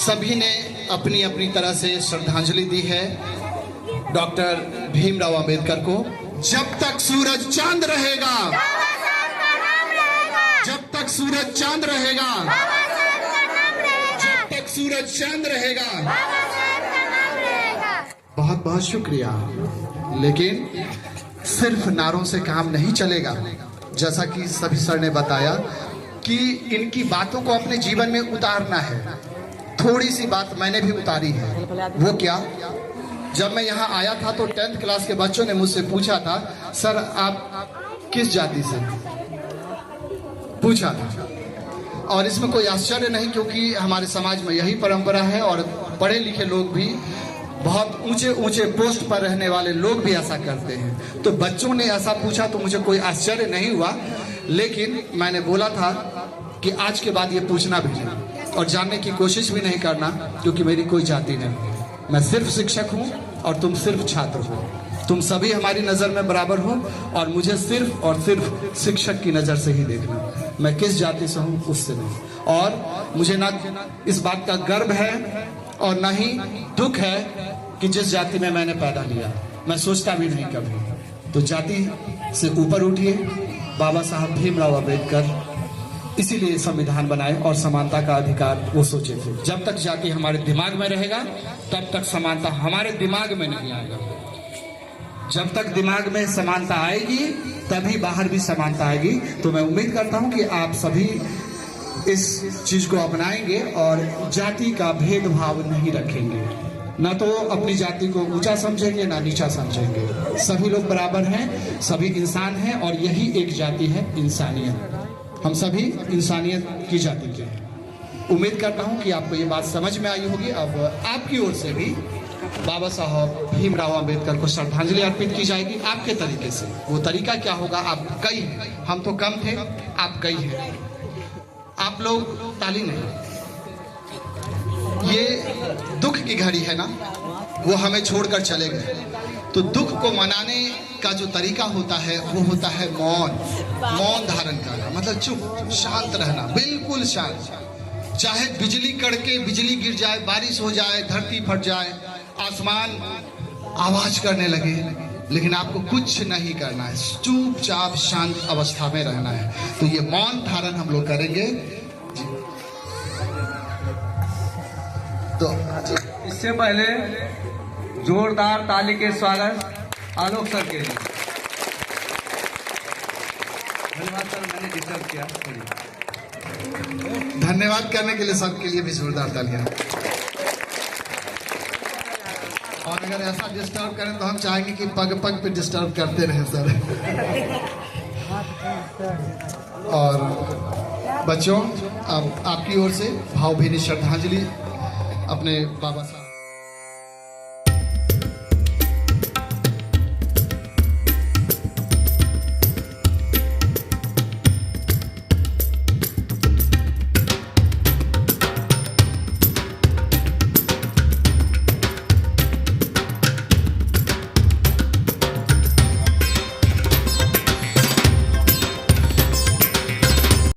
सभी ने अपनी अपनी तरह से श्रद्धांजलि दी है डॉक्टर भीमराव अंबेडकर को। जब तक सूरज चांद रहेगा, जब तक सूरज चांद रहेगा, जब तक सूरज चांद रहेगा। बहुत बहुत शुक्रिया। लेकिन सिर्फ नारों से काम नहीं चलेगा। जैसा कि सभी सर ने बताया कि इनकी बातों को अपने जीवन में उतारना है। थोड़ी सी बात मैंने भी उतारी है। वो क्या? जब मैं यहाँ आया था तो 10th क्लास के बच्चों ने मुझसे पूछा था, सर आप किस जाति से, पूछा था। और इसमें कोई आश्चर्य नहीं, क्योंकि हमारे समाज में यही परंपरा है और पढ़े लिखे लोग भी, बहुत ऊंचे ऊंचे पोस्ट पर रहने वाले लोग भी ऐसा करते हैं। तो बच्चों ने ऐसा पूछा तो मुझे कोई आश्चर्य नहीं हुआ। लेकिन मैंने बोला था कि आज के बाद ये पूछना भी नहीं और जानने की कोशिश भी नहीं करना, क्योंकि मेरी कोई जाति नहीं। मैं सिर्फ शिक्षक हूँ और तुम सिर्फ छात्र हो। तुम सभी हमारी नज़र में बराबर हो और मुझे सिर्फ और सिर्फ शिक्षक की नज़र से ही देखना। मैं किस जाति से हूँ उससे नहीं। और मुझे ना इस बात का गर्व है और ना ही दुख है कि जिस जाति में मैंने पैदा लिया। मैं सोचता भी नहीं कभी। तो जाति से ऊपर उठिए। बाबा साहब भीमराव अंबेडकर इसीलिए संविधान बनाए और समानता का अधिकार वो सोचे थे। जब तक जाति हमारे दिमाग में रहेगा तब तक समानता हमारे दिमाग में नहीं आएगा। जब तक दिमाग में समानता आएगी तभी बाहर भी समानता आएगी। तो मैं उम्मीद करता हूं कि आप सभी इस चीज को अपनाएंगे और जाति का भेदभाव नहीं रखेंगे। ना तो अपनी जाति को ऊंचा समझेंगे ना नीचा समझेंगे। सभी लोग बराबर हैं, सभी इंसान हैं और यही एक जाति है, इंसानियत। हम सभी इंसानियत की जाति के हैं। उम्मीद करता हूं कि आपको ये बात समझ में आई होगी। अब आपकी ओर से भी बाबा साहब भीमराव अंबेडकर को श्रद्धांजलि अर्पित की जाएगी आपके तरीके से। वो तरीका क्या होगा? आप कई हैं, हम तो कम थे, आप कई हैं। आप लोग ताली नहीं, ये दुख की घड़ी है ना, वो हमें छोड़कर चले गए। तो दुख को मनाने का जो तरीका होता है वो होता है मौन। मौन धारण करना मतलब चुप, शांत रहना, बिल्कुल शांत। चाहे बिजली कड़के, बिजली गिर जाए, बारिश हो जाए, धरती फट जाए, आसमान आवाज करने लगे, लेकिन आपको कुछ नहीं करना है। चुपचाप शांत अवस्था में रहना है। तो ये मौन धारण हम लोग करेंगे। तो इससे पहले जोरदार ताली के स्वागत आलोक सर के लिए। धन्यवाद सर, मैंने डिस्टर्ब किया। धन्यवाद करने के लिए सबके लिए भी जोरदार तालियां। और अगर ऐसा डिस्टर्ब करें तो हम चाहेंगे कि पग पग पे डिस्टर्ब करते रहे सर। और बच्चों, अब आपकी ओर से भावभीनी श्रद्धांजलि अपने बाबा साहब